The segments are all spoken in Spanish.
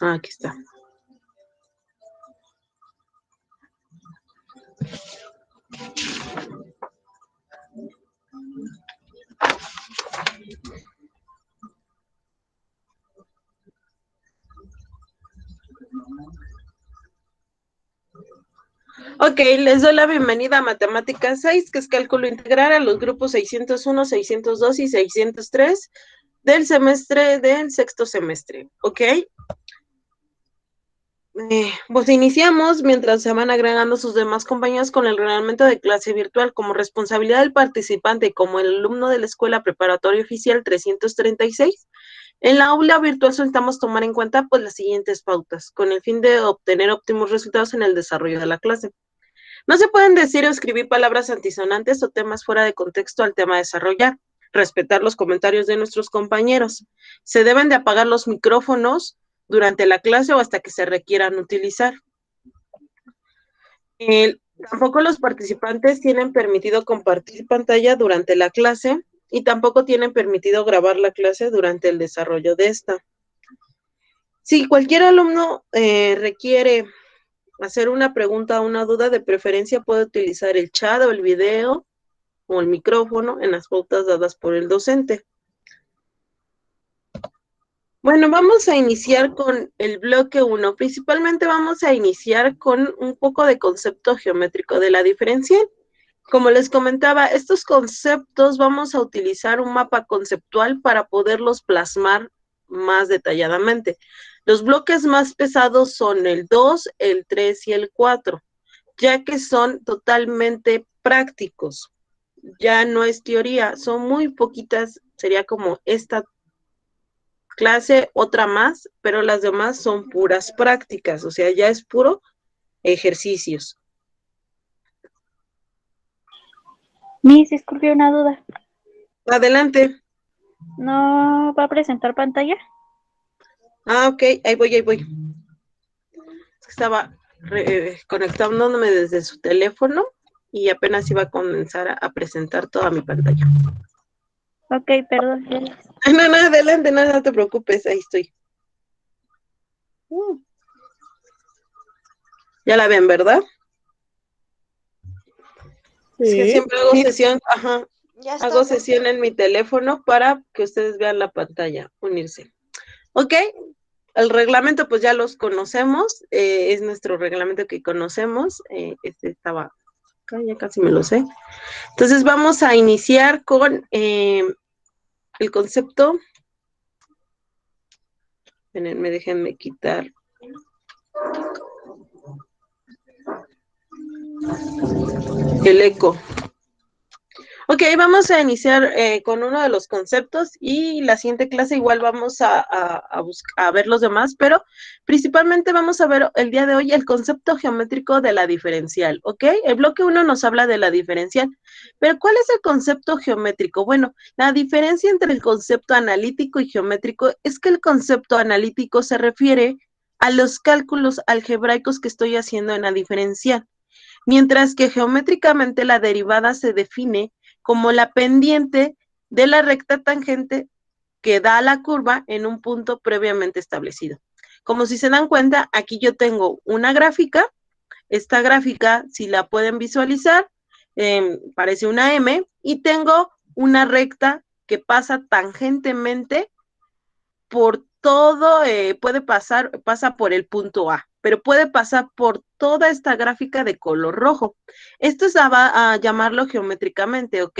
Ah, aquí está. Ok, les doy la bienvenida a Matemáticas 6, que es cálculo integral a los grupos 601, 602 y 603 del semestre del sexto semestre, ¿ok? Pues iniciamos mientras se van agregando sus demás compañeros con el reglamento de clase virtual como responsabilidad del participante y como el alumno de la Escuela Preparatoria Oficial 336. En la aula virtual soltamos tomar en cuenta pues las siguientes pautas con el fin de obtener óptimos resultados en el desarrollo de la clase. No se pueden decir o escribir palabras antisonantes o temas fuera de contexto al tema a desarrollar. Respetar los comentarios de nuestros compañeros. Se deben de apagar los micrófonos durante la clase o hasta que se requieran utilizar. Tampoco los participantes tienen permitido compartir pantalla durante la clase y tampoco tienen permitido grabar la clase durante el desarrollo de esta. Si cualquier alumno requiere hacer una pregunta o una duda, de preferencia puede utilizar el chat o el video o el micrófono en las pautas dadas por el docente. Bueno, vamos a iniciar con el bloque 1. Principalmente vamos a iniciar con un poco de concepto geométrico de la diferencial. Como les comentaba, estos conceptos vamos a utilizar un mapa conceptual para poderlos plasmar más detalladamente. Los bloques más pesados son el 2, el 3 y el 4, ya que son totalmente prácticos. Ya no es teoría, son muy poquitas, sería como esta clase, otra más, pero las demás son puras prácticas, o sea, ya es puro ejercicios. Miss, disculpe una duda. Adelante. ¿No va a presentar pantalla? Ah, ok, ahí voy. Estaba conectándome desde su teléfono y apenas iba a comenzar a presentar toda mi pantalla. Ok, perdón. Ay, no, adelante, no te preocupes, ahí estoy. Ya la ven, ¿verdad? Sí. Es que siempre hago sesión, hago sesión en mi teléfono para que ustedes vean la pantalla, unirse. Ok, el reglamento pues ya los conocemos, es nuestro reglamento que conocemos, este estaba acá, ya casi me lo sé. Entonces vamos a iniciar con el concepto. Déjenme quitar. El eco. Ok, vamos a iniciar con uno de los conceptos y la siguiente clase igual vamos a ver los demás, pero principalmente vamos a ver el día de hoy el concepto geométrico de la diferencial, ¿ok? El bloque 1 nos habla de la diferencial, pero ¿cuál es el concepto geométrico? Bueno, la diferencia entre el concepto analítico y geométrico es que el concepto analítico se refiere a los cálculos algebraicos que estoy haciendo en la diferencial, mientras que geométricamente la derivada se define como la pendiente de la recta tangente que da a la curva en un punto previamente establecido. Como si se dan cuenta, aquí yo tengo una gráfica, esta gráfica, si la pueden visualizar, parece una M, y tengo una recta que pasa tangentemente por todo, pasa por el punto A, pero puede pasar por toda esta gráfica de color rojo. Esto se va a llamarlo geométricamente, ¿ok?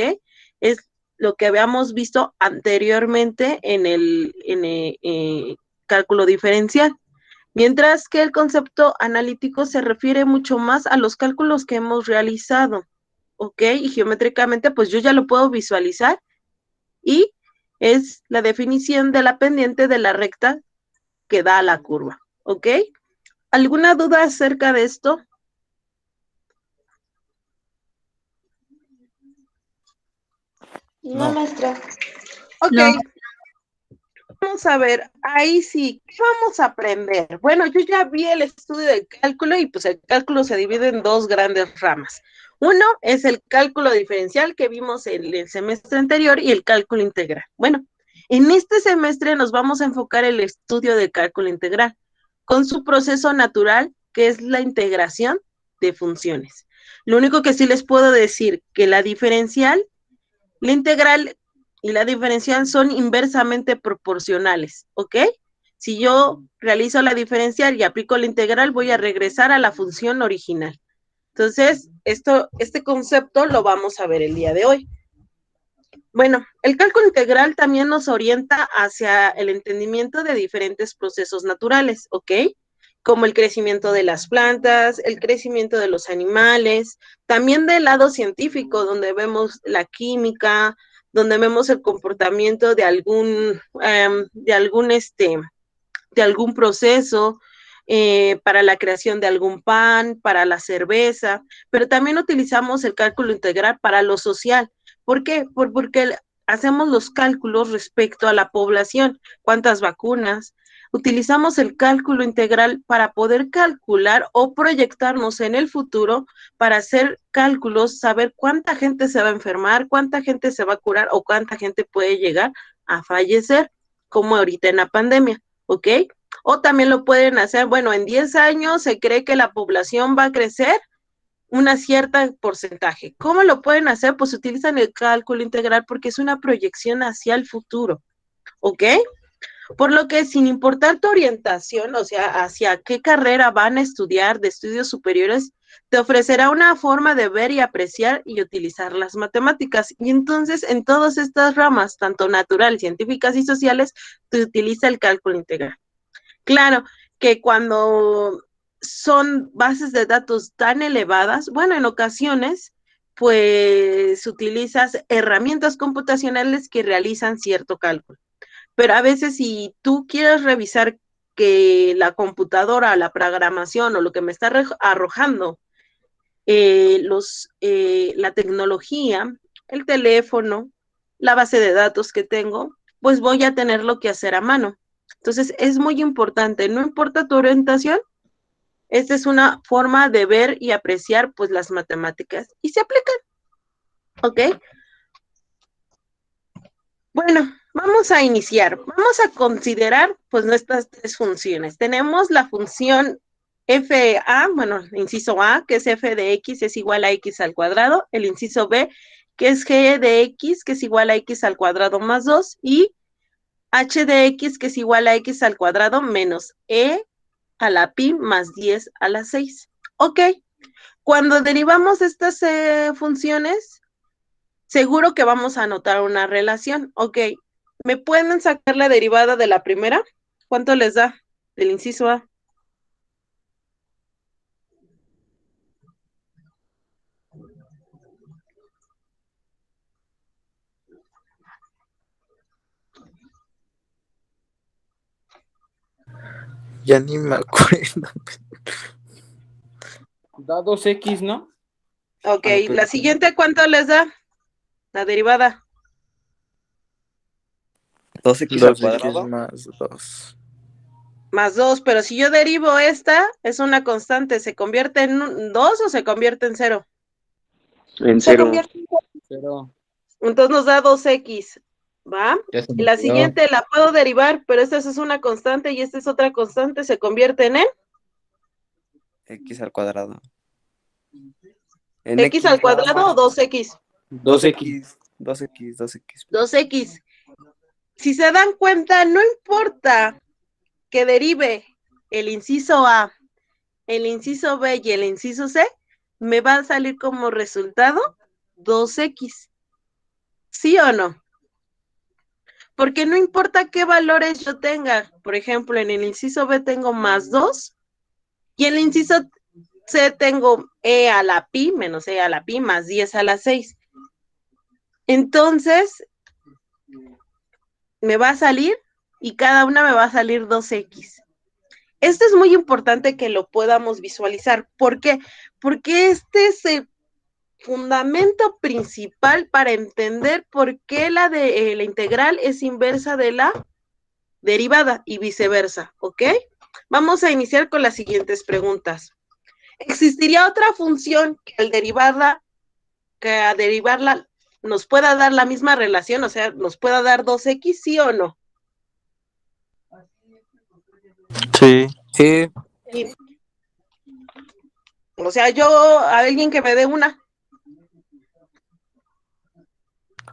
Es lo que habíamos visto anteriormente en el cálculo diferencial. Mientras que el concepto analítico se refiere mucho más a los cálculos que hemos realizado, ¿ok? Y geométricamente, pues yo ya lo puedo visualizar y es la definición de la pendiente de la recta que da a la curva, ¿ok? ¿Alguna duda acerca de esto? No, maestra. Ok. No. Vamos a ver, ahí sí, ¿qué vamos a aprender? Bueno, yo ya vi el estudio del cálculo y pues el cálculo se divide en dos grandes ramas. Uno es el cálculo diferencial que vimos en el semestre anterior y el cálculo integral. Bueno, en este semestre nos vamos a enfocar en el estudio del cálculo integral. con su proceso natural, que es la integración de funciones. Lo único que sí les puedo decir que la diferencial, la integral y la diferencial son inversamente proporcionales, ¿ok? Si yo realizo la diferencial y aplico la integral, voy a regresar a la función original. Entonces, este concepto lo vamos a ver el día de hoy. Bueno, el cálculo integral también nos orienta hacia el entendimiento de diferentes procesos naturales, ¿ok? Como el crecimiento de las plantas, el crecimiento de los animales, también del lado científico, donde vemos la química, donde vemos el comportamiento de algún proceso, para la creación de algún pan, para la cerveza, pero también utilizamos el cálculo integral para lo social. ¿Por qué? Porque hacemos los cálculos respecto a la población, cuántas vacunas. Utilizamos el cálculo integral para poder calcular o proyectarnos en el futuro para hacer cálculos, saber cuánta gente se va a enfermar, cuánta gente se va a curar o cuánta gente puede llegar a fallecer, como ahorita en la pandemia, ¿ok? O también lo pueden hacer, bueno, en 10 años se cree que la población va a crecer una cierta porcentaje. ¿Cómo lo pueden hacer? Pues utilizan el cálculo integral porque es una proyección hacia el futuro, ¿ok? Por lo que sin importar tu orientación, o sea, hacia qué carrera van a estudiar de estudios superiores, te ofrecerá una forma de ver y apreciar y utilizar las matemáticas. Y entonces, en todas estas ramas, tanto natural, científicas y sociales, se utiliza el cálculo integral. Claro que cuando son bases de datos tan elevadas, bueno, en ocasiones, pues utilizas herramientas computacionales que realizan cierto cálculo. Pero a veces si tú quieres revisar que la computadora, la programación o lo que me está arrojando, la tecnología, el teléfono, la base de datos que tengo, pues voy a tenerlo que hacer a mano. Entonces es muy importante, no importa tu orientación, esta es una forma de ver y apreciar pues las matemáticas y se aplican, ¿ok? Bueno, vamos a iniciar. Vamos a considerar pues nuestras tres funciones. Tenemos la función FA, bueno, inciso A, que es f de x es igual a x al cuadrado, el inciso B, que es g de x, que es igual a x al cuadrado más 2, y h de x, que es igual a x al cuadrado menos e a la pi más 10 a la 6. Ok, cuando derivamos estas funciones, seguro que vamos a notar una relación. Ok, ¿me pueden sacar la derivada de la primera? ¿Cuánto les da del inciso A? Ya ni me acuerdo. Da 2x, ¿no? Ok, Ah, pero- la siguiente, ¿cuánto les da? La derivada. 2x al 2x cuadrado. más 2. Más 2, pero si yo derivo esta, es una constante, ¿se convierte en 2 o se convierte en 0? En Se 0. convierte en 0. Pero Entonces nos da 2x, ¿va? ya se Y me la olvidó. siguiente la puedo derivar, pero esta es una constante y esta es otra constante, ¿se convierte en X al cuadrado. En x al nada cuadrado o más. 2x? 2x. 2x. 2x. Si se dan cuenta, no importa que derive el inciso A, el inciso B y el inciso C, me va a salir como resultado 2x. ¿Sí o no? Porque no importa qué valores yo tenga. Por ejemplo, en el inciso B tengo más 2 y en el inciso C tengo e a la pi menos e a la pi más 10 a la 6. Entonces, me va a salir y cada una me va a salir 2x. Esto es muy importante que lo podamos visualizar. ¿Por qué? Porque este es el fundamento principal para entender por qué la integral es inversa de la derivada y viceversa, ¿ok? Vamos a iniciar con las siguientes preguntas. ¿Existiría otra función que al derivarla nos pueda dar la misma relación, o sea, nos pueda dar 2x, sí o no? Sí. Sí, Y, o sea, yo, a alguien que me dé una.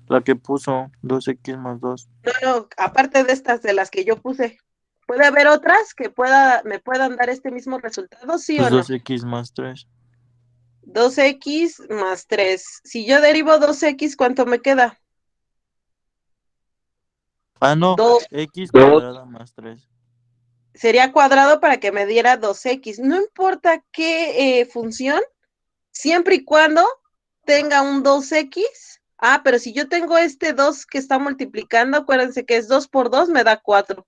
la que puso 2x más 2. No, aparte de estas de las que yo puse, ¿puede haber otras que me puedan dar este mismo resultado, sí Pues o no? 2x más 3. 2x más 3. Si yo derivo 2x, ¿cuánto me queda? Ah, no, 2. x cuadrada más 3. Sería cuadrado para que me diera 2x. No importa qué función, siempre y cuando tenga un 2x. Ah, pero si yo tengo este 2 que está multiplicando, acuérdense que es 2 por 2, me da 4.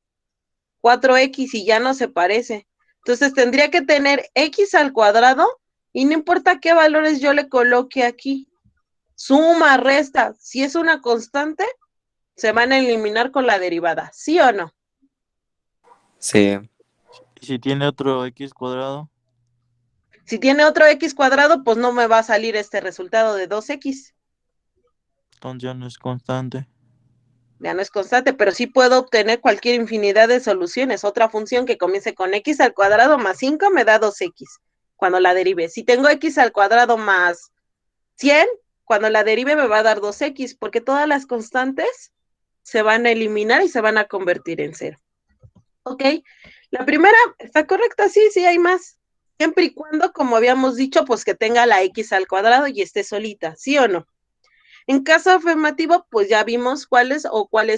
4x y ya no se parece. Entonces tendría que tener x al cuadrado y no importa qué valores yo le coloque aquí. Suma, resta. Si es una constante, se van a eliminar con la derivada. ¿Sí o no? Sí. ¿Y si tiene otro x cuadrado? Si tiene otro x cuadrado, pues no me va a salir este resultado de 2x. Entonces ya no es constante. Ya no es constante, pero sí puedo obtener cualquier infinidad de soluciones. Otra función que comience con x al cuadrado más 5 me da 2x cuando la derive. Si tengo x al cuadrado más 100, cuando la derive me va a dar 2x, porque todas las constantes se van a eliminar y se van a convertir en 0. ¿Ok? La primera está correcta, sí, sí hay más. Siempre y cuando, como habíamos dicho, pues que tenga la x al cuadrado y esté solita, ¿sí o no? En caso afirmativo, pues ya vimos cuáles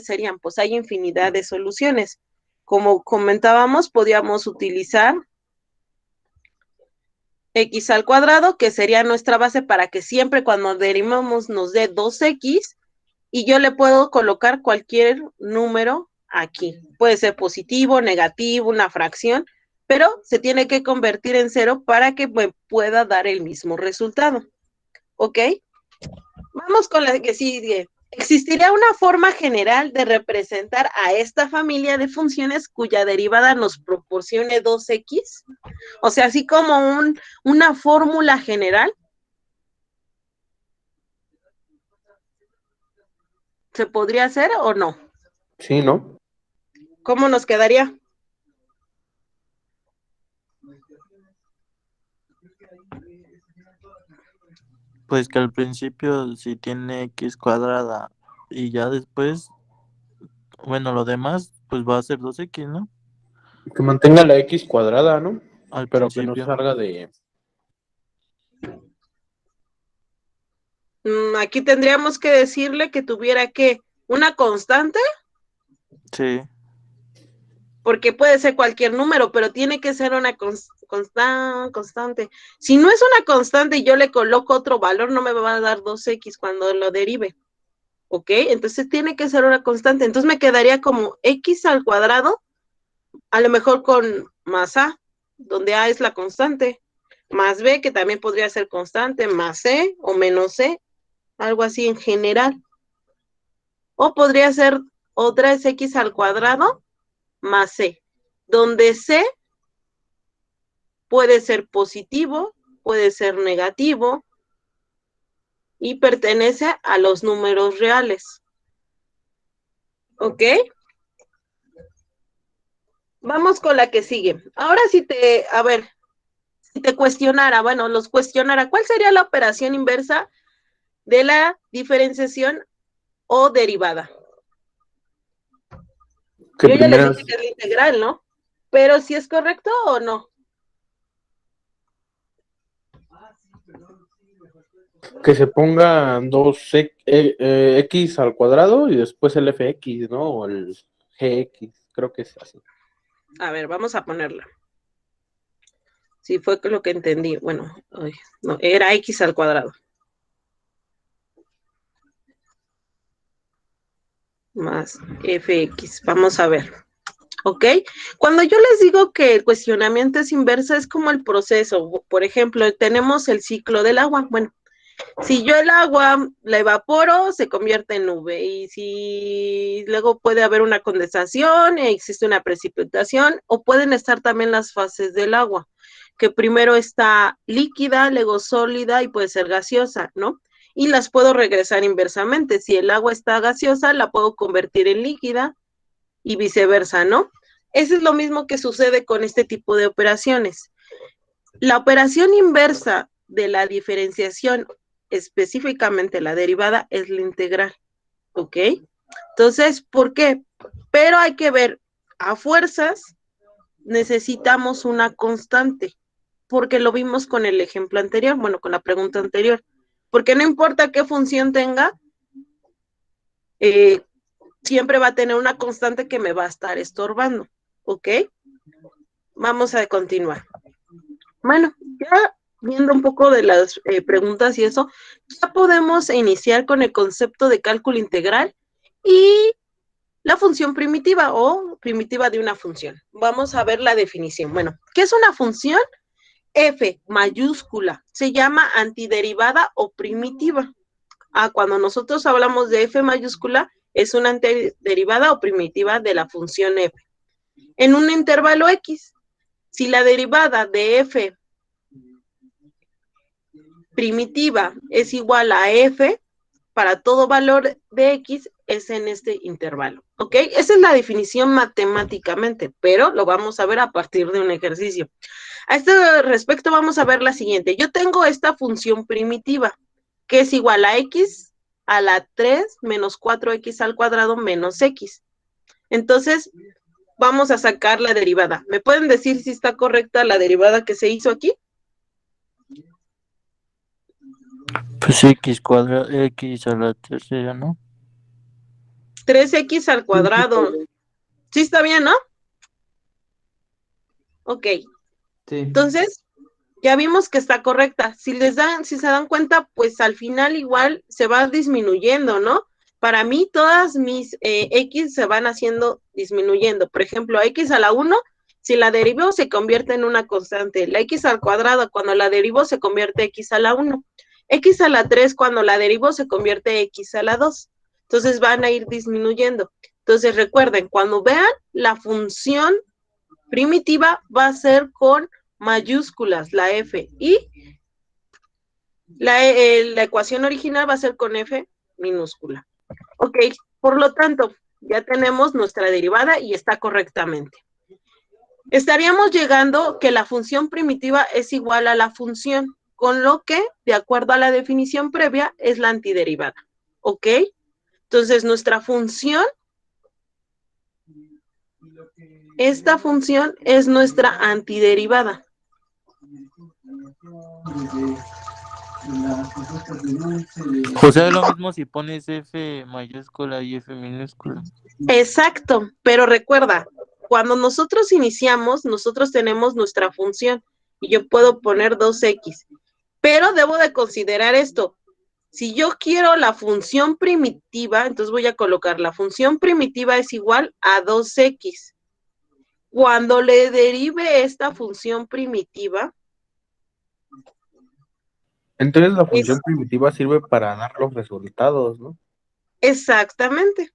serían, pues hay infinidad de soluciones. Como comentábamos, podíamos utilizar x al cuadrado, que sería nuestra base para que siempre cuando derivamos nos dé 2x, y yo le puedo colocar cualquier número aquí. Puede ser positivo, negativo, una fracción, pero se tiene que convertir en 0 para que me pueda dar el mismo resultado. ¿Ok? Vamos con la que sigue. ¿Existiría una forma general de representar a esta familia de funciones cuya derivada nos proporcione 2x? O sea, así como una fórmula general. ¿Se podría hacer o no? Sí, ¿no? ¿Cómo nos quedaría? Pues que al principio si tiene x cuadrada y ya después, bueno, lo demás pues va a ser 2x, ¿no? Que mantenga la X cuadrada, ¿no? Al Pero que no principio. salga de... Aquí tendríamos que decirle que tuviera que una constante, Sí. porque puede ser cualquier número, pero tiene que ser una constante. Si no es una constante y yo le coloco otro valor, no me va a dar 2x cuando lo derive. ¿Ok? Entonces tiene que ser una constante. Entonces me quedaría como x al cuadrado, a lo mejor con más a, donde a es la constante, más b, que también podría ser constante, más c o menos c, algo así en general. O podría ser otra es x al cuadrado más c, donde c puede ser positivo, puede ser negativo y pertenece a los números reales. ¿Ok? Vamos con la que sigue. Ahora si te cuestionara, bueno, los cuestionara, ¿cuál sería la operación inversa de la diferenciación o derivada? Que Yo ya les primero dije que es la integral, ¿no? Pero si es correcto o no. que se ponga X al cuadrado y después el FX, ¿no? O el GX, creo que es así. A ver, vamos a ponerla. Si fue lo que entendí. Bueno, no, era x al cuadrado. Más fx. Vamos a ver. ¿Ok? Cuando yo les digo que el cuestionamiento es inversa, es como el proceso. Por ejemplo, tenemos el ciclo del agua. Bueno, si yo el agua la evaporo, se convierte en nube. Y si luego puede haber una condensación, existe una precipitación, o pueden estar también las fases del agua, que primero está líquida, luego sólida y puede ser gaseosa, ¿no? Y las puedo regresar inversamente. Si el agua está gaseosa, la puedo convertir en líquida y viceversa, ¿no? Eso es lo mismo que sucede con este tipo de operaciones. La operación inversa de la diferenciación, específicamente la derivada, es la integral, ¿ok? Entonces, ¿por qué? Pero hay que ver, a fuerzas necesitamos una constante, porque lo vimos con el ejemplo anterior, bueno, con la pregunta anterior, porque no importa qué función tenga, siempre va a tener una constante que me va a estar estorbando, ¿ok? Vamos a continuar. Bueno, ya viendo un poco de las preguntas y eso, ya podemos iniciar con el concepto de cálculo integral y la función primitiva o primitiva de una función. Vamos a ver la definición. Bueno, ¿qué es una función? F mayúscula, se llama antiderivada o primitiva. Cuando nosotros hablamos de F mayúscula, es una antiderivada o primitiva de la función F. En un intervalo X, si la derivada de F primitiva es igual a F, para todo valor de X es en este intervalo, ¿ok? Esa es la definición matemáticamente, pero lo vamos a ver a partir de un ejercicio. A este respecto vamos a ver la siguiente. Yo tengo esta función primitiva, que es igual a X a la 3 menos 4X al cuadrado menos X. Entonces, vamos a sacar la derivada. ¿Me pueden decir si está correcta la derivada que se hizo aquí? Pues X cuadrado, X a la tercera, ¿no? 3X al cuadrado. Sí está bien, ¿no? Ok. Sí. Entonces, ya vimos que está correcta. Si se dan cuenta, pues al final igual se va disminuyendo, ¿no? Para mí todas mis X se van haciendo disminuyendo. Por ejemplo, X a la 1, si la derivo se convierte en una constante. La X al cuadrado, cuando la derivo se convierte X a la 1. X a la 3, cuando la derivo se convierte X a la 2. Entonces van a ir disminuyendo. Entonces recuerden, cuando vean la función primitiva va a ser con mayúsculas, la F, y la ecuación original va a ser con F minúscula. Ok, por lo tanto, ya tenemos nuestra derivada y está correctamente. Estaríamos llegando que la función primitiva es igual a la función, con lo que, de acuerdo a la definición previa, es la antiderivada. ¿Ok? Entonces, nuestra función, esta función es nuestra antiderivada. O sea, es lo mismo si pones F mayúscula y F minúscula. Exacto, pero recuerda, cuando nosotros iniciamos, nosotros tenemos nuestra función y yo puedo poner 2X, pero debo de considerar esto. Si yo quiero la función primitiva, entonces voy a colocar la función primitiva es igual a 2X. Cuando le derive esta función primitiva, Entonces la función primitiva sirve para dar los resultados, ¿no? exactamente.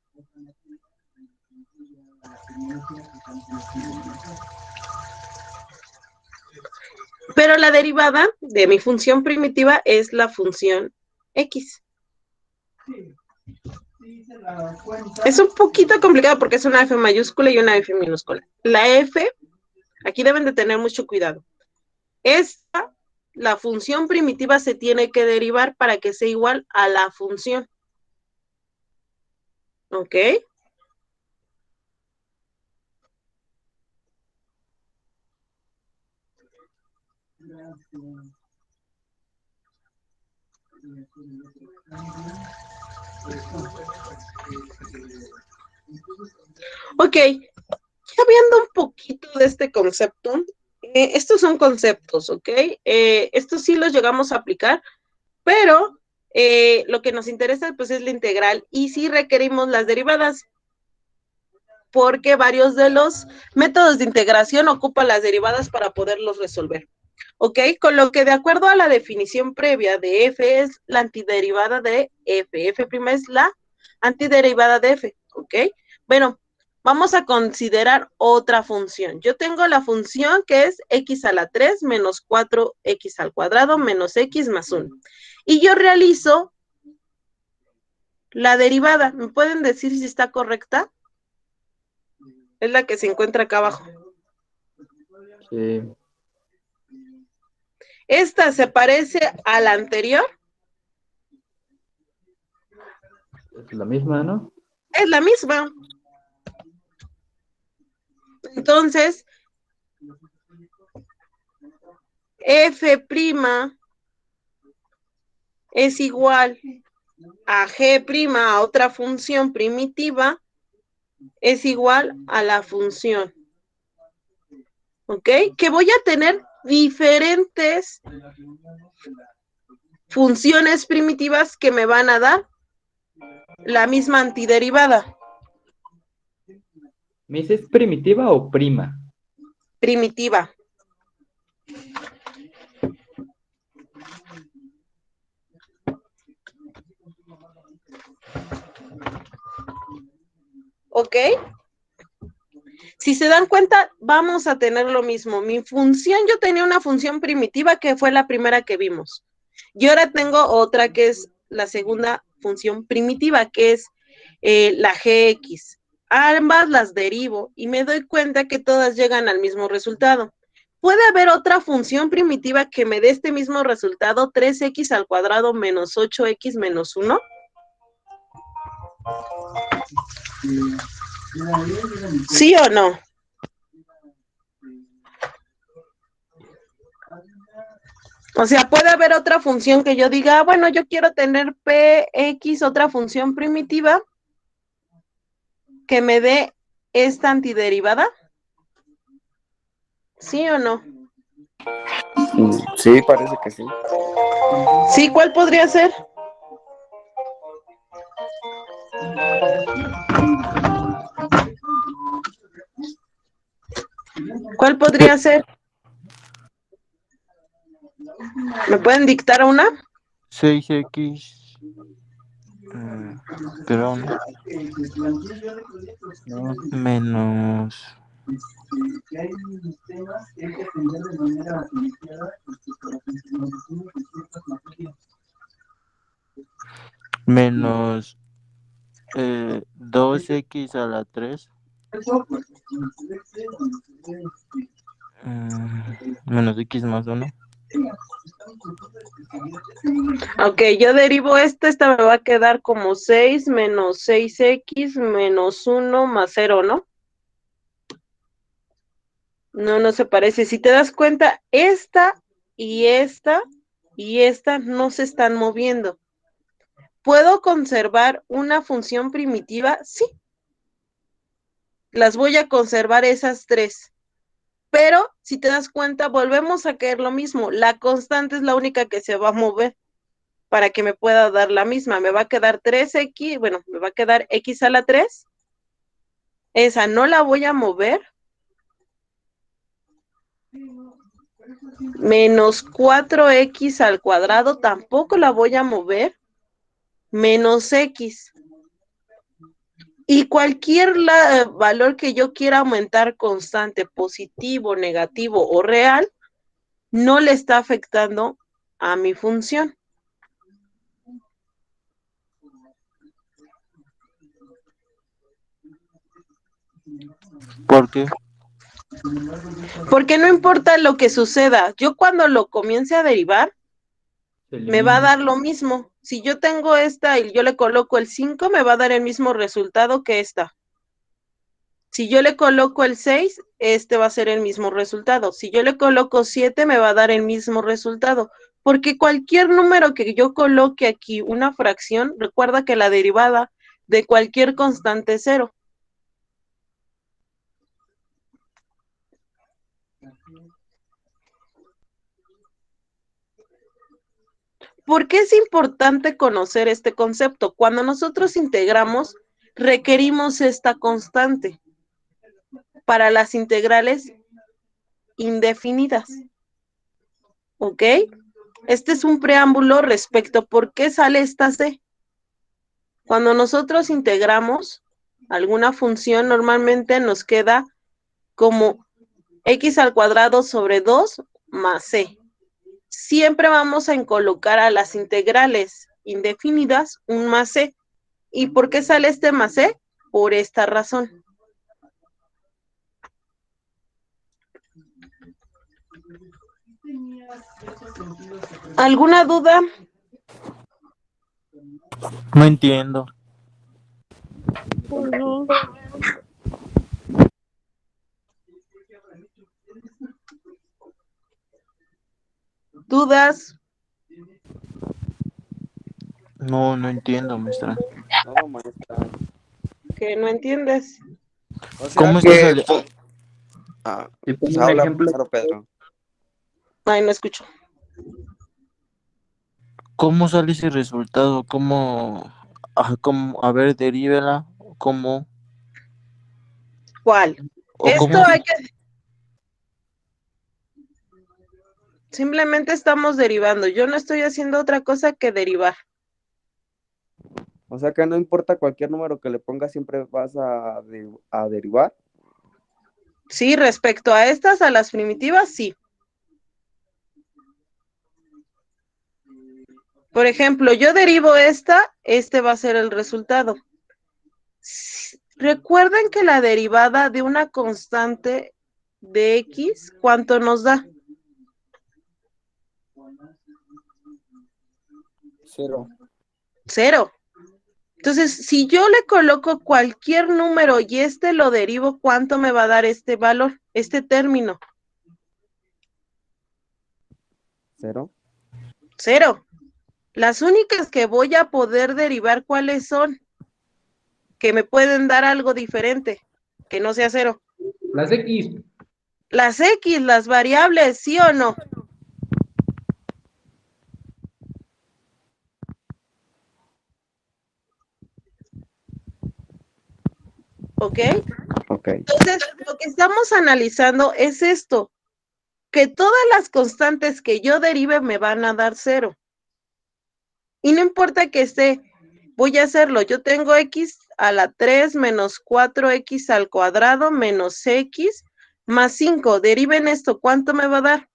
Pero la derivada de mi función primitiva es la función X. Es un poquito complicado porque es una F mayúscula y una F minúscula. La F, aquí deben de tener mucho cuidado. La función primitiva se tiene que derivar para que sea igual a la función. ¿Ok? Ok, ya viendo un poquito de este concepto, estos son conceptos, ¿ok? Estos sí los llegamos a aplicar, pero lo que nos interesa pues es la integral y sí requerimos las derivadas, porque varios de los métodos de integración ocupan las derivadas para poderlos resolver. ¿Ok? Con lo que de acuerdo a la definición previa de F es la antiderivada de F. F' es la antiderivada de F. ¿Ok? Bueno, vamos a considerar otra función. Yo tengo la función que es X a la 3 menos 4X al cuadrado menos X más 1. Y yo realizo la derivada. ¿Me pueden decir si está correcta? Es la que se encuentra acá abajo. Sí. Esta se parece a la anterior. Es la misma, ¿no? Es la misma. Entonces, F' es igual a G', a otra función primitiva, es igual a la función. ¿Ok? Que voy a tener diferentes funciones primitivas que me van a dar la misma antiderivada. ¿Me dices primitiva o prima? Primitiva. ¿Ok? Si se dan cuenta, vamos a tener lo mismo. Mi función, yo tenía una función primitiva que fue la primera que vimos. Y ahora tengo otra que es la segunda función primitiva, que es la Gx. Ambas las derivo y me doy cuenta que todas llegan al mismo resultado. ¿Puede haber otra función primitiva que me dé este mismo resultado, 3x al cuadrado menos 8x menos 1? ¿Sí o no? O sea, puede haber otra función que yo diga, bueno, yo quiero tener px, otra función primitiva, que me dé esta antiderivada. ¿Sí o no? Sí, parece que sí. Sí, ¿cuál podría ser? ¿Cuál podría ser? ¿Me pueden dictar una? 6x, perdón, No. menos menos 2x a la 3, menos x más 1. Ok, yo derivo esta me va a quedar como 6 menos 6x menos 1 más 0, ¿no? No, no se parece. Si te das cuenta, esta y esta y esta no se están moviendo. ¿Puedo conservar una función primitiva? Sí. Las voy a conservar esas tres. Pero, si te das cuenta, volvemos a caer lo mismo. La constante es la única que se va a mover para que me pueda dar la misma. Me va a quedar 3x, bueno, me va a quedar x a la 3. Esa no la voy a mover. Menos 4x al cuadrado tampoco la voy a mover. Menos x. Y cualquier valor que yo quiera aumentar constante, positivo, negativo o real, no le está afectando a mi función. ¿Por qué? Porque no importa lo que suceda, yo cuando lo comience a derivar, Se me va a elimina. dar lo mismo. Si yo tengo esta y yo le coloco el 5, me va a dar el mismo resultado que esta. Si yo le coloco el 6, este va a ser el mismo resultado. Si yo le coloco 7, me va a dar el mismo resultado. Porque cualquier número que yo coloque aquí, una fracción, recuerda que la derivada de cualquier constante es 0. ¿Por qué es importante conocer este concepto? Cuando nosotros integramos, requerimos esta constante para las integrales indefinidas. ¿Ok? Este es un preámbulo respecto a por qué sale esta C. Cuando nosotros integramos alguna función, normalmente nos queda como x al cuadrado sobre 2 más c. Siempre vamos a colocar a las integrales indefinidas un más c. ¿Y por qué sale este más c? Por esta razón. ¿Alguna duda? No entiendo. ¿Dudas? No, no entiendo, maestra. No, maestra. ¿Que no entiendes? O sea ¿Cómo es que... que sale? Y pues pon un habla ejemplo. profesor Pedro. Ay, no escucho. ¿Cómo sale ese resultado? A ver, derívela. ¿Cómo? ¿Cuál? ¿O Esto cómo? hay que... Simplemente estamos derivando. Yo no estoy haciendo otra cosa que derivar. O sea que no importa cualquier número que le pongas, siempre vas a derivar. Sí, respecto a estas, a las primitivas, sí. Por ejemplo, yo derivo esta, este va a ser el resultado. Recuerden que la derivada de una constante de X, ¿cuánto nos da? 0. 0. Entonces, si yo le coloco cualquier número y este lo derivo, ¿cuánto me va a dar este valor, este término? 0. 0. Las únicas que voy a poder derivar, ¿cuáles son? Que me pueden dar algo diferente, que no sea 0. Las X. Las X, las variables, ¿sí o no? ¿Ok? Ok. Entonces, lo que estamos analizando es esto, que todas las constantes que yo derive me van a dar 0. Y no importa que esté, voy a hacerlo, yo tengo X a la 3 menos 4X al cuadrado menos X más 5. Deriven esto, ¿cuánto me va a dar?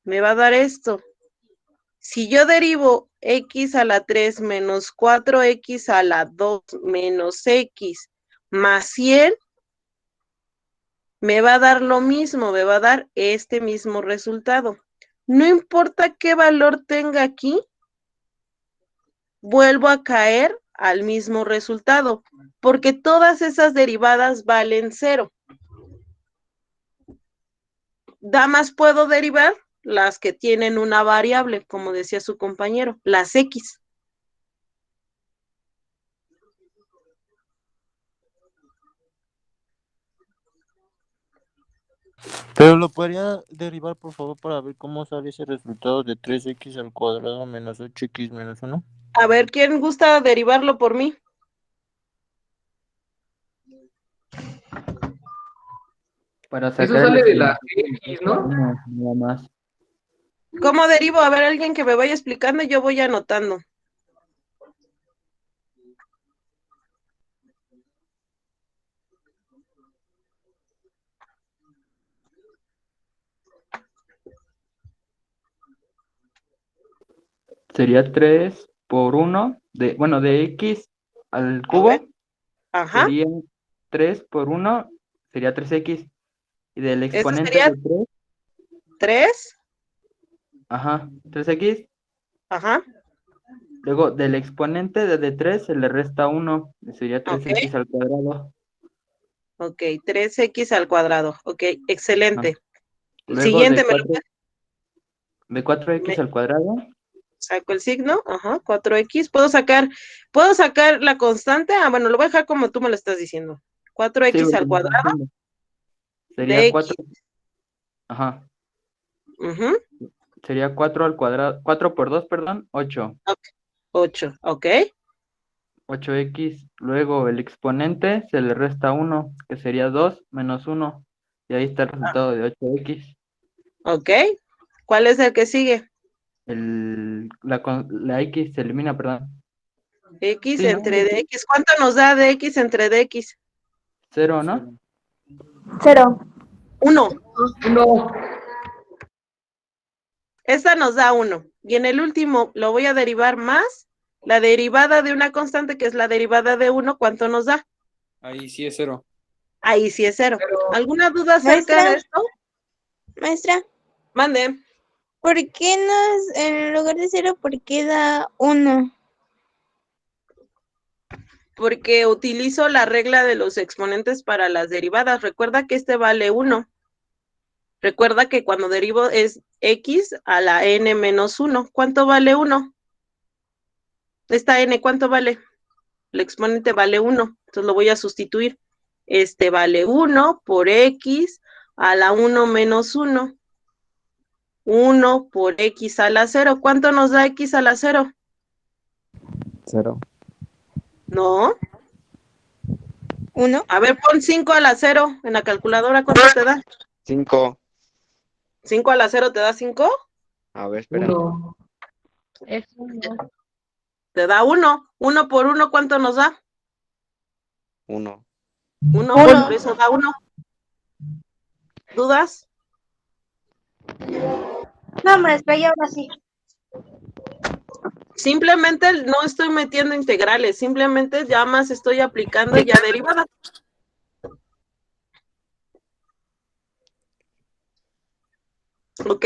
Me va a dar esto. Si yo derivo X a la 3 menos 4X a la 2 menos X más 100, me va a dar lo mismo, me va a dar este mismo resultado. No importa qué valor tenga aquí, vuelvo a caer al mismo resultado, porque todas esas derivadas valen 0. Damas puedo derivar las que tienen una variable, como decía su compañero, las X. Pero lo podría derivar, por favor, para ver cómo sale ese resultado de 3x al cuadrado menos 8x menos 1. A ver, ¿quién gusta derivarlo por mí? Para Eso sacar sale el de la X, ¿no? nada más. ¿Cómo derivo? A ver, alguien que me vaya explicando y yo voy anotando. Sería 3 por 1 de X al A ver. cubo. Ajá. Sería 3 por 1, sería 3X. Y del Eso exponente sería de 3, 3. ajá, 3X. Ajá. Luego del exponente de 3 se le resta 1, sería 3X al cuadrado. Ok, 3X al cuadrado. Ok, excelente. El Luego siguiente me lo de 4X al cuadrado. saco el signo, ajá, 4X. ¿Puedo sacar la constante? Ah, bueno, lo voy a dejar como tú me lo estás diciendo. 4X Sí, al cuadrado sería de 4, X. ajá, Ujú, sería 4 al cuadrado, 4 por 2, perdón, 8. 8, ok. 8X, luego el exponente se le resta 1, que sería 2 menos 1, y ahí está el resultado de 8X. Ok. ¿Cuál es el que sigue? La X se elimina, perdón. X Sí, ¿no? entre DX. ¿Cuánto nos da DX entre DX? 0, ¿no? 0. 1. No. Esta nos da 1. Y en el último lo voy a derivar más la derivada de una constante que es la derivada de 1. ¿Cuánto nos da? Ahí sí es 0. Ahí sí es 0. ¿Alguna duda acerca Maestra. de esto? Maestra, Mande. ¿Por qué en lugar de 0, por qué da 1? Porque utilizo la regla de los exponentes para las derivadas. Recuerda que este vale 1. Recuerda que cuando derivo es x a la n menos 1. ¿Cuánto vale 1? Esta n, ¿cuánto vale? El exponente vale 1. Entonces lo voy a sustituir. Este vale 1 por x a la 1 menos 1. 1 por x a la 0. ¿Cuánto nos da x a la 0? 0. No. 1. A ver, pon 5 a la 0 en la calculadora. ¿Cuánto te da? 5. 5 a la 0 te da 5. A ver, espera. 1. Es 1. Te da 1. 1 por 1, ¿cuánto nos da? 1. 1, Uno. por eso da 1. ¿Dudas? No, hombre, espera, ya ahora sí. Simplemente no estoy metiendo integrales, simplemente ya más estoy aplicando ya derivadas. ¿Ok?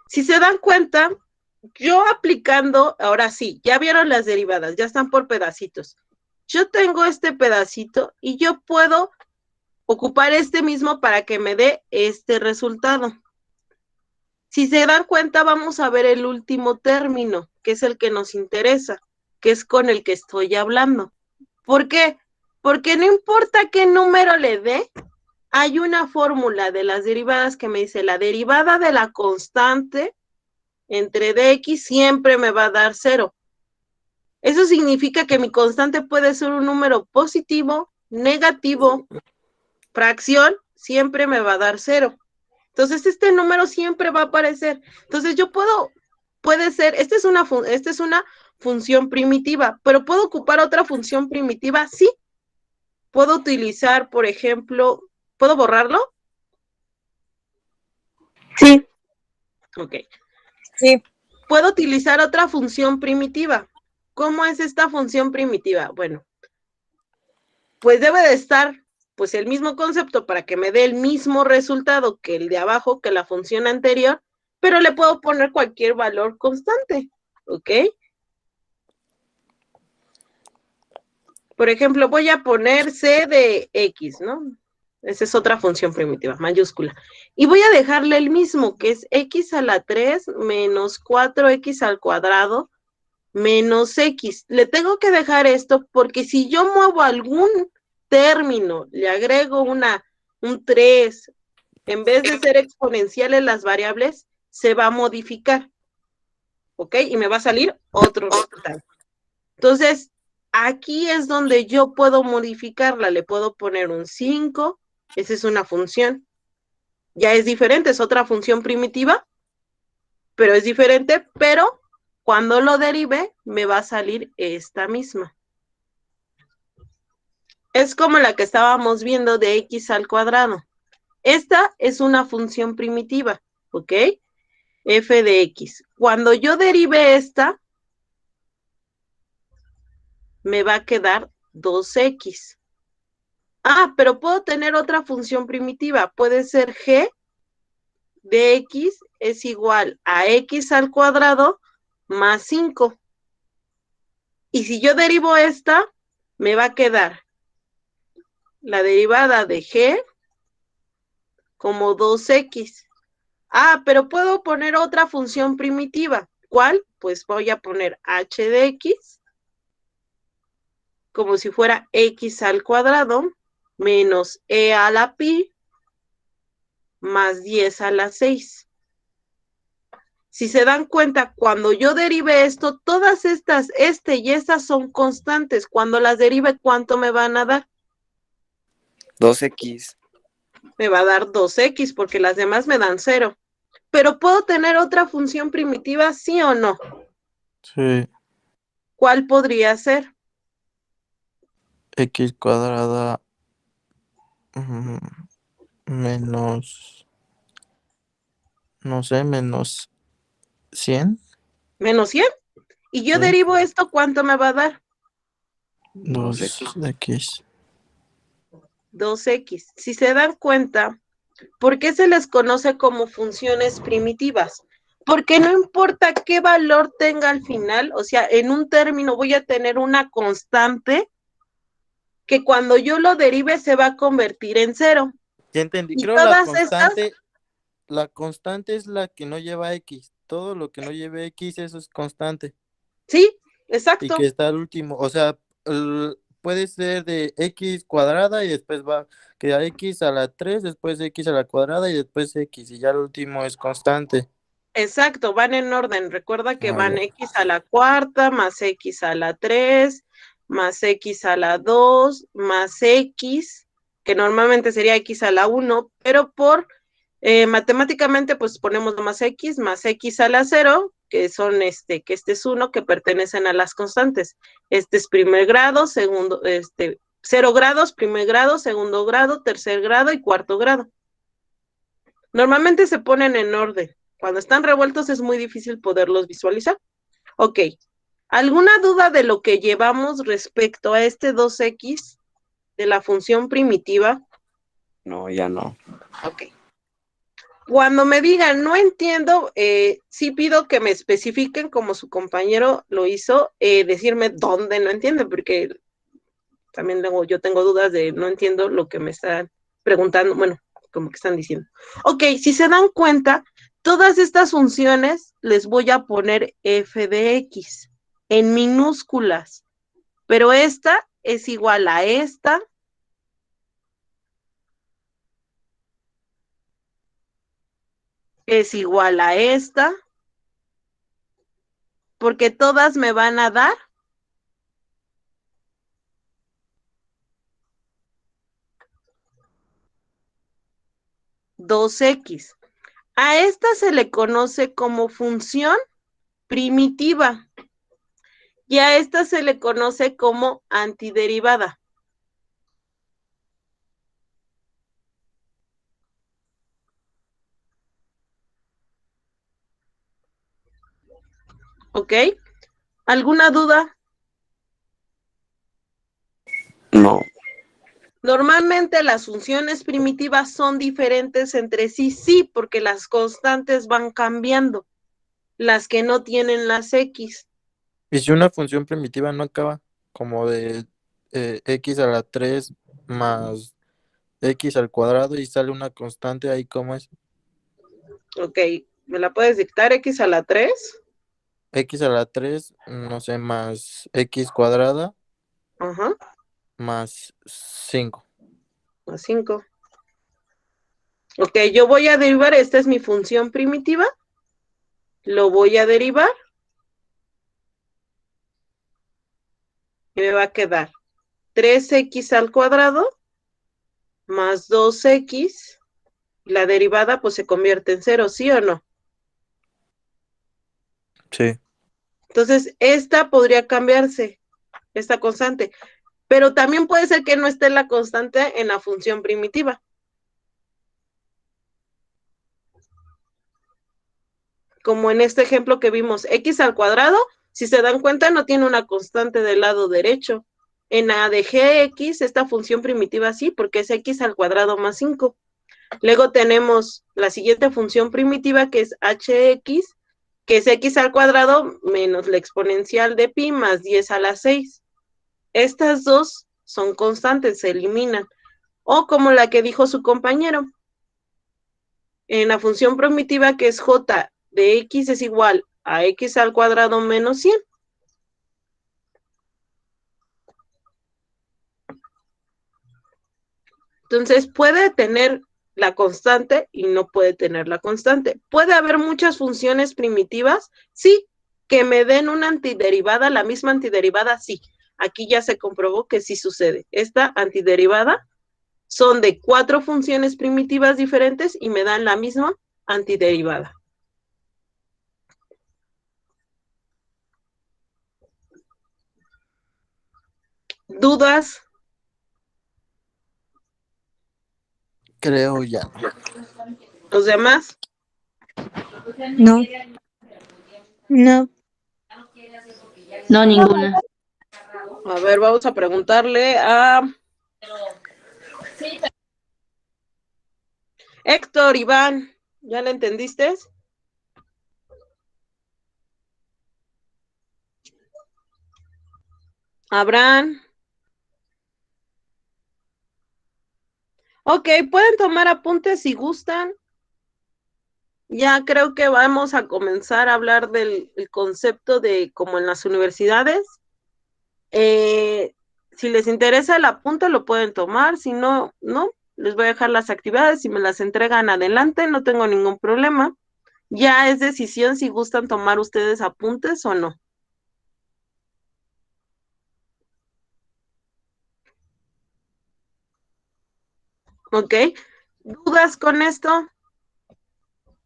Si se dan cuenta, yo aplicando, ahora sí, ya vieron las derivadas, ya están por pedacitos. Yo tengo este pedacito y yo puedo ocupar este mismo para que me dé este resultado. Si se dan cuenta, vamos a ver el último término, que es el que nos interesa, que es con el que estoy hablando. ¿Por qué? Porque no importa qué número le dé, hay una fórmula de las derivadas que me dice la derivada de la constante entre dx siempre me va a dar 0. Eso significa que mi constante puede ser un número positivo, negativo, fracción, siempre me va a dar 0. Entonces, este número siempre va a aparecer. Entonces, yo puede ser, esta es una función primitiva, pero ¿puedo ocupar otra función primitiva? Sí. Puedo utilizar, por ejemplo, ¿puedo borrarlo? Sí. Ok. Sí. Puedo utilizar otra función primitiva. ¿Cómo es esta función primitiva? Bueno, pues debe de estar pues el mismo concepto para que me dé el mismo resultado que el de abajo, que la función anterior, pero le puedo poner cualquier valor constante, ¿ok? Por ejemplo, voy a poner c de x, ¿no? Esa es otra función primitiva, mayúscula. Y voy a dejarle el mismo, que es x a la 3 menos 4x al cuadrado menos x. Le tengo que dejar esto porque si yo muevo algún término, le agrego un 3, en vez de ser exponenciales las variables, se va a modificar, ¿ok? Y me va a salir otro resultado. Entonces, aquí es donde yo puedo modificarla, le puedo poner un 5, esa es una función. Ya es diferente, es otra función primitiva, pero es diferente, pero cuando lo derive, me va a salir esta misma. Es como la que estábamos viendo de x al cuadrado. Esta es una función primitiva, ¿ok? F de x. Cuando yo derive esta, me va a quedar 2x. Ah, pero puedo tener otra función primitiva. Puede ser g de x es igual a x al cuadrado más 5. Y si yo derivo esta, me va a quedar la derivada de g como 2x. Ah, pero puedo poner otra función primitiva. ¿Cuál? Pues voy a poner h de x como si fuera x al cuadrado menos e a la pi más 10 a la 6. Si se dan cuenta, cuando yo derive esto, todas estas, y estas son constantes. Cuando las derive, ¿cuánto me van a dar? 2x. Me va a dar 2x porque las demás me dan 0. Pero ¿puedo tener otra función primitiva, sí o no? Sí, ¿Cuál podría ser? x cuadrada menos, no sé, menos 100. Menos 100. Y yo Sí. derivo esto, ¿cuánto me va a dar? 2x. 2x. Si se dan cuenta, ¿Por qué se les conoce como funciones primitivas? Porque no importa qué valor tenga al final, o sea, en un término voy a tener una constante que cuando yo lo derive se va a convertir en cero. Ya entendí. Y Creo todas estas, la constante es la que no lleva X. Todo lo que no lleve X, eso es constante. sí, Y exacto, que está al último. O sea, puede ser de X cuadrada y después va que a X a la 3, después X a la cuadrada y después X. Y ya el último es constante. exacto, van en orden. Recuerda que Ah, van ya. X a la cuarta, más X a la 3, más X a la 2, más X, que normalmente sería X a la 1, pero matemáticamente pues ponemos más X a la 0, que son que este es 1, que pertenecen a las constantes. Este es primer grado, 0 grados, primer grado, segundo grado, tercer grado y cuarto grado. Normalmente se ponen en orden. Cuando están revueltos es muy difícil poderlos visualizar. Ok. ¿Alguna duda de lo que llevamos respecto a este 2x de la función primitiva? No, ya no. Ok. Cuando me digan no entiendo, sí pido que me especifiquen como su compañero lo hizo, decirme dónde no entienden, porque también yo tengo dudas de no entiendo lo que me están preguntando, bueno, como que están diciendo. Ok, si se dan cuenta, todas estas funciones les voy a poner f de x en minúsculas, pero esta es igual a esta, es igual a esta, porque todas me van a dar 2x. A esta se le conoce como función primitiva y a esta se le conoce como antiderivada. ¿Ok? ¿Alguna duda? No. Normalmente las funciones primitivas son diferentes entre sí, sí, porque las constantes van cambiando, las que no tienen las X. Y si una función primitiva no acaba como de X a la 3 más X al cuadrado y sale una constante ahí, ¿cómo es? Ok, ¿me la puedes dictar? X a la 3. X a la 3 no sé, más X cuadrada Ajá, más 5. más 5. Ok, yo voy a derivar, esta es mi función primitiva, lo voy a derivar y me va a quedar 3x al cuadrado más 2x, la derivada pues se convierte en 0, ¿sí o no? Sí. Entonces, esta podría cambiarse, esta constante, pero también puede ser que no esté la constante en la función primitiva. Como en este ejemplo que vimos, x al cuadrado, si se dan cuenta, no tiene una constante del lado derecho. En a de gx, esta función primitiva sí, porque es x al cuadrado más 5. Luego tenemos la siguiente función primitiva, que es hx, que es x al cuadrado menos la exponencial de pi más 10 a la 6. Estas dos son constantes, se eliminan. O como la que dijo su compañero, en la función primitiva que es j de x es igual a x al cuadrado menos 100. Entonces puede tener la constante y no puede tener la constante. ¿Puede haber muchas funciones primitivas? Sí. ¿Que me den una antiderivada, la misma antiderivada? Sí. Aquí ya se comprobó que sí sucede. Esta antiderivada son de 4 funciones primitivas diferentes y me dan la misma antiderivada. ¿Dudas? Creo ya. ¿Los demás? No. No. No, ninguna. A ver, vamos a preguntarle a... Héctor, Iván, ¿ya le entendiste? Abraham. Ok, pueden tomar apuntes si gustan. Ya creo que vamos a comenzar a hablar del el concepto de como en las universidades. Si les interesa el apunte, lo pueden tomar. Si no, no. Les voy a dejar las actividades. Si me las entregan adelante, no tengo ningún problema. Ya es decisión si gustan tomar ustedes apuntes o no. ¿Ok? ¿Dudas con esto?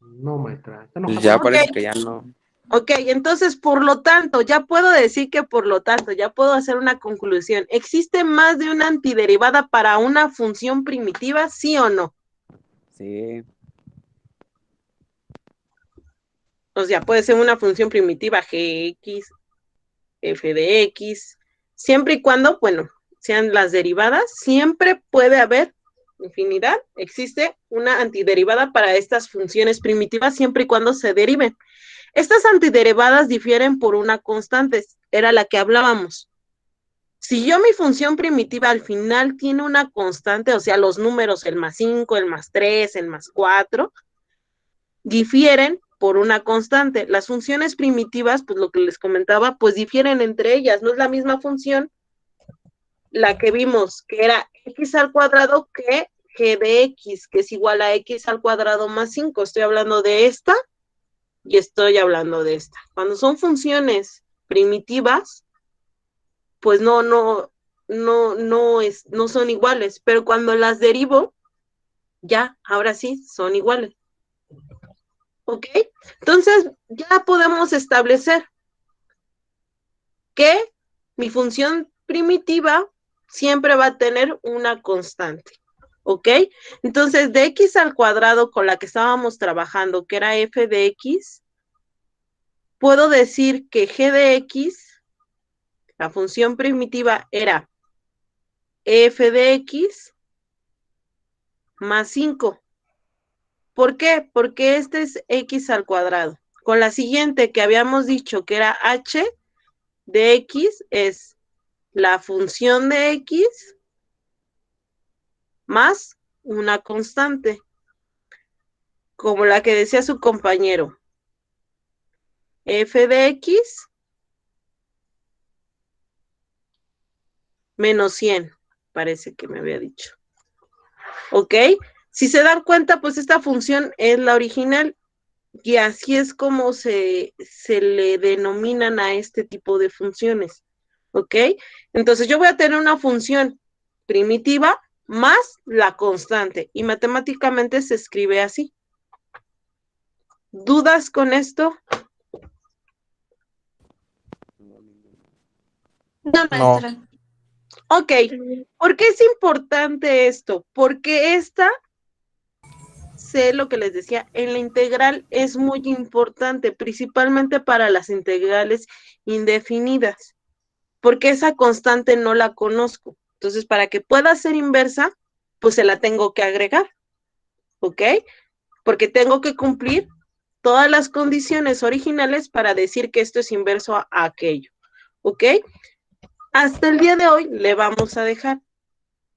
No, maestra. Está Pues enojado. ya Ok. parece que ya no. Ok, entonces, por lo tanto, ya puedo decir que por lo tanto, ya puedo hacer una conclusión. ¿Existe más de una antiderivada para una función primitiva, sí o no? Sí. O sea, puede ser una función primitiva gx, f de x, siempre y cuando, bueno, sean las derivadas, siempre puede haber infinidad, existe una antiderivada para estas funciones primitivas siempre y cuando se deriven. Estas antiderivadas difieren por una constante, era la que hablábamos. Si yo mi función primitiva al final tiene una constante, o sea, los números, el más 5, el más 3, el más 4, difieren por una constante. Las funciones primitivas, pues lo que les comentaba, pues difieren entre ellas. No es la misma función la que vimos, que era x al cuadrado, que g de x, que es igual a x al cuadrado más 5. Estoy hablando de esta y estoy hablando de esta. Cuando son funciones primitivas, pues no son iguales, pero cuando las derivo, ya, ahora sí, son iguales. ¿Ok? Entonces, ya podemos establecer que mi función primitiva siempre va a tener una constante. ¿Ok? Entonces, de x al cuadrado con la que estábamos trabajando, que era f de x, puedo decir que g de x, la función primitiva, era f de x más 5. ¿Por qué? Porque este es x al cuadrado. Con la siguiente que habíamos dicho que era h de x es la función de x más una constante, como la que decía su compañero. F de x menos 100, parece que me había dicho. ¿Ok? Si se dan cuenta, pues esta función es la original y así es como se le denominan a este tipo de funciones. ¿Ok? Entonces yo voy a tener una función primitiva más la constante y matemáticamente se escribe así. ¿Dudas con esto? No, No. maestra. Ok, ¿por qué es importante esto? Porque esta, sé lo que les decía, en la integral es muy importante, principalmente para las integrales indefinidas, porque esa constante no la conozco. Entonces, para que pueda ser inversa, pues se la tengo que agregar, ¿ok? Porque tengo que cumplir todas las condiciones originales para decir que esto es inverso a aquello, ¿ok? Hasta el día de hoy le vamos a dejar,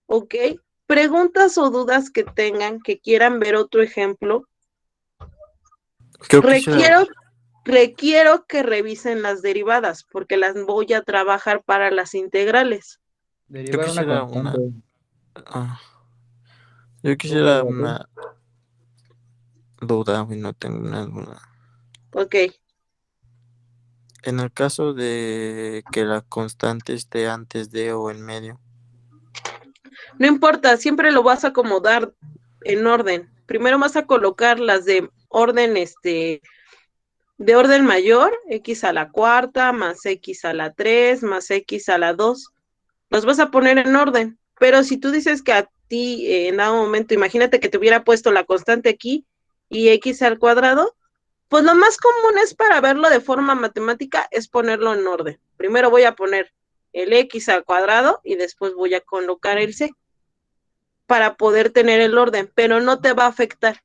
¿ok? Preguntas o dudas que tengan, que quieran ver otro ejemplo. Creo que sí era- Requiero que revisen las derivadas, porque las voy a trabajar para las integrales. Derivar que una sí era constante. ah, yo ¿Tú, quisiera Salvador? una duda y no tengo una duda. Ok, En el caso de que la constante esté antes de o en medio, no importa, siempre lo vas a acomodar en orden. Primero vas a colocar las de orden, de orden mayor, x a la cuarta, más x a la 3, más x a la 2. Los vas a poner en orden. Pero si tú dices que a ti en dado momento, imagínate que te hubiera puesto la constante aquí y x al cuadrado, pues lo más común es para verlo de forma matemática, es ponerlo en orden. Primero voy a poner el x al cuadrado y después voy a colocar el c. para poder tener el orden, pero no te va a afectar.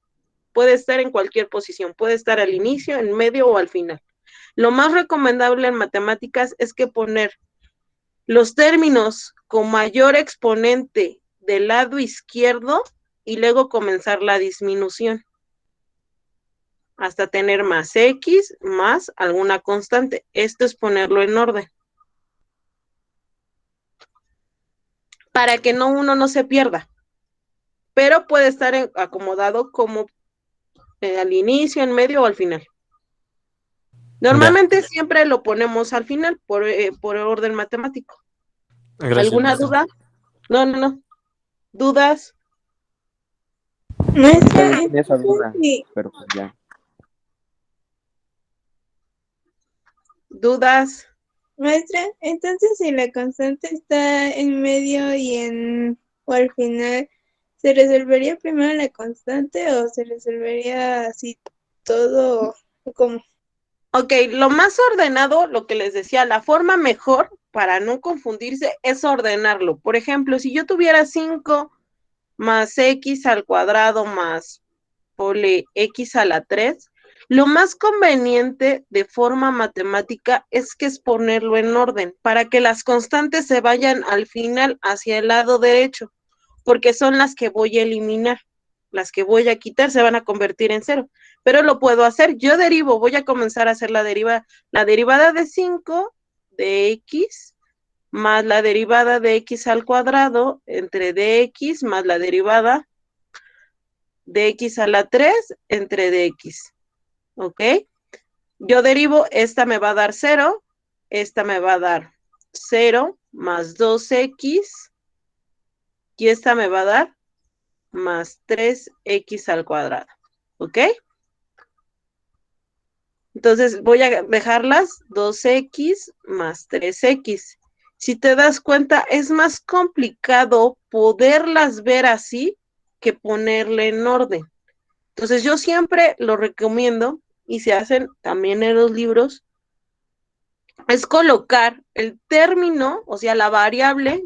Puede estar en cualquier posición, puede estar al inicio, en medio o al final. Lo más recomendable en matemáticas es que poner los términos con mayor exponente del lado izquierdo y luego comenzar la disminución hasta tener más X más alguna constante. Esto es ponerlo en orden. Para que uno no se pierda. Pero puede estar acomodado como al inicio, en medio o al final. Normalmente siempre lo ponemos al final por orden matemático. Gracias, ¿Alguna maestra. duda? No. ¿Dudas? También Maestra, tenía esa duda, entonces, pero pues ya. ¿Dudas? maestra, entonces si la constante está en medio o al final, ¿se resolvería primero la constante o se resolvería así todo como? Ok, lo más ordenado, lo que les decía, la forma mejor para no confundirse es ordenarlo. Por ejemplo, si yo tuviera 5 más x al cuadrado más ponle x a la 3, lo más conveniente de forma matemática es ponerlo en orden para que las constantes se vayan al final hacia el lado derecho, porque son las que voy a eliminar. Las que voy a quitar se van a convertir en 0, pero lo puedo hacer. Yo derivo, voy a comenzar a hacer la derivada de 5 de x más la derivada de x al cuadrado entre dx más la derivada de x a la 3 entre dx, ¿ok? Yo derivo, esta me va a dar 0, esta me va a dar 0 más 2x y esta me va a dar más 3x al cuadrado, ¿ok? Entonces voy a dejarlas 2x más 3x. Si te das cuenta, es más complicado poderlas ver así que ponerle en orden. Entonces yo siempre lo recomiendo y se hacen también en los libros, es colocar el término, o sea, la variable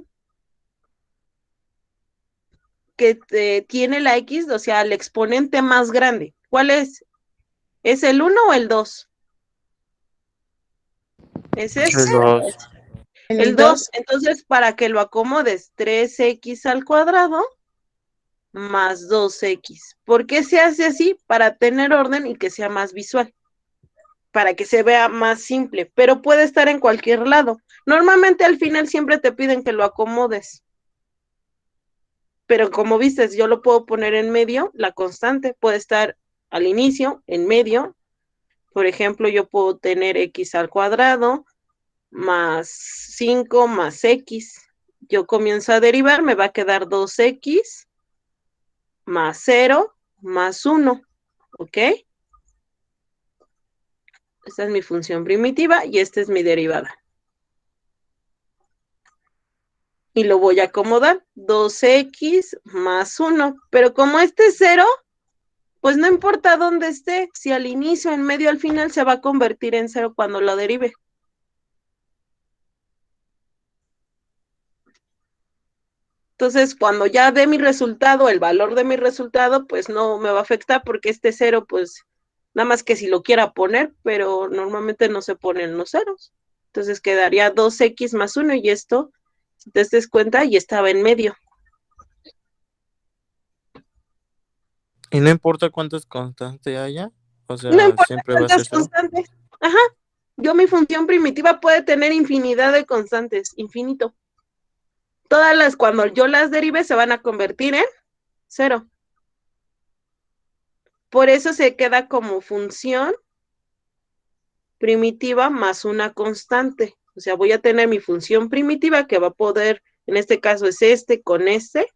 que tiene la X, o sea, el exponente más grande. ¿Cuál es? ¿Es el 1 o el 2? Es este. El 2. Entonces, para que lo acomodes, 3x al cuadrado más 2x. ¿Por qué se hace así? Para tener orden y que sea más visual, para que se vea más simple, pero puede estar en cualquier lado. Normalmente al final siempre te piden que lo acomodes. Pero como vistes, yo lo puedo poner en medio, la constante puede estar al inicio, en medio. Por ejemplo, yo puedo tener x al cuadrado más 5 más x. Yo comienzo a derivar, me va a quedar 2x más 0 más 1, ¿ok? Esta es mi función primitiva y esta es mi derivada. Y lo voy a acomodar, 2x más 1, pero como este es 0, pues no importa dónde esté, si al inicio, en medio, al final, se va a convertir en 0 cuando lo derive. Entonces, cuando ya dé mi resultado, el valor de mi resultado, pues no me va a afectar porque este 0, pues, nada más que si lo quiera poner, pero normalmente no se ponen los ceros. Entonces quedaría 2x más 1 y esto, si te das cuenta, y estaba en medio. Y no importa cuántas constantes haya, o sea, No importa siempre va a ser cuántas 0. constantes. Ajá. Yo mi función primitiva puede tener infinidad de constantes, infinito. Todas las, cuando yo las derive, se van a convertir en 0. Por eso se queda como función primitiva más una constante. O sea, voy a tener mi función primitiva que va a poder, en este caso es este con este,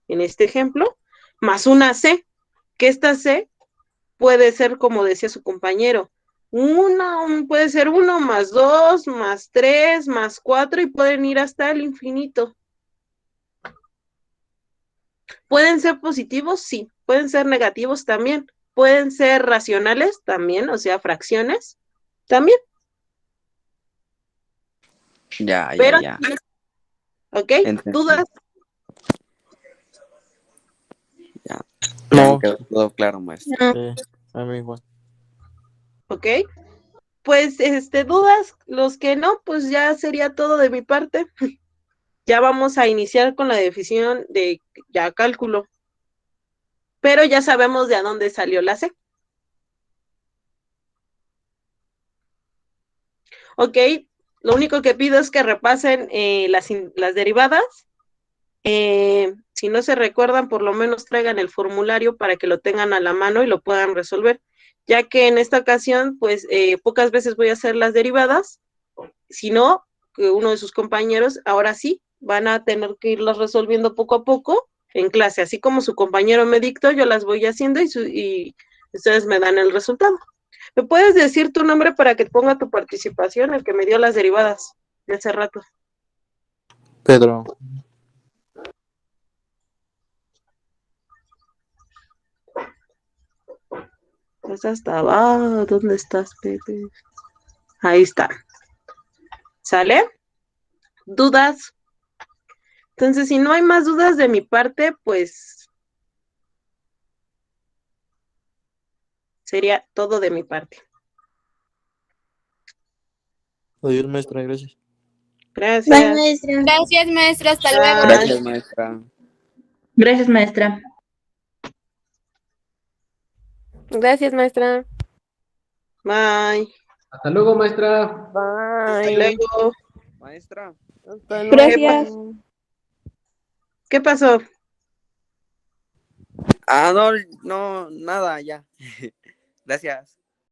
en este ejemplo, más una c, que esta c puede ser, como decía su compañero, puede ser 1 más 2 más 3 más 4 y pueden ir hasta el infinito. ¿Pueden ser positivos? Sí. ¿Pueden ser negativos? También. ¿Pueden ser racionales? También, o sea, fracciones. También. Ya. Pero, ¿ok? Entendí. ¿Dudas? Ya No. me quedó todo claro, maestra. A mí igual. ¿Ok? Pues, dudas, los que no, pues ya sería todo de mi parte. Ya vamos a iniciar con la definición de ya cálculo, pero ya sabemos de a dónde salió la C. Ok, lo único que pido es que repasen las derivadas. Si no se recuerdan, por lo menos traigan el formulario para que lo tengan a la mano y lo puedan resolver, ya que en esta ocasión, pues pocas veces voy a hacer las derivadas, si no, que uno de sus compañeros, ahora sí, van a tener que irlas resolviendo poco a poco en clase, así como su compañero me dictó, yo las voy haciendo y ustedes me dan el resultado. ¿Me puedes decir tu nombre para que ponga tu participación, el que me dio las derivadas de hace rato? Pedro. Pues hasta abajo, ¿dónde estás, Pepe? Ahí está. ¿Sale? ¿Dudas? Entonces, si no hay más dudas de mi parte, pues sería todo de mi parte. Adiós, maestra, gracias. Gracias. Bye, maestra. Gracias, maestra. Hasta Bye. luego. Gracias, maestra. Gracias, maestra. Gracias, maestra. Bye. Hasta luego, maestra. Hasta Bye. luego. Maestra. Hasta Gracias. luego. ¿Qué pasó? Ah, no, no, nada, ya. Gracias.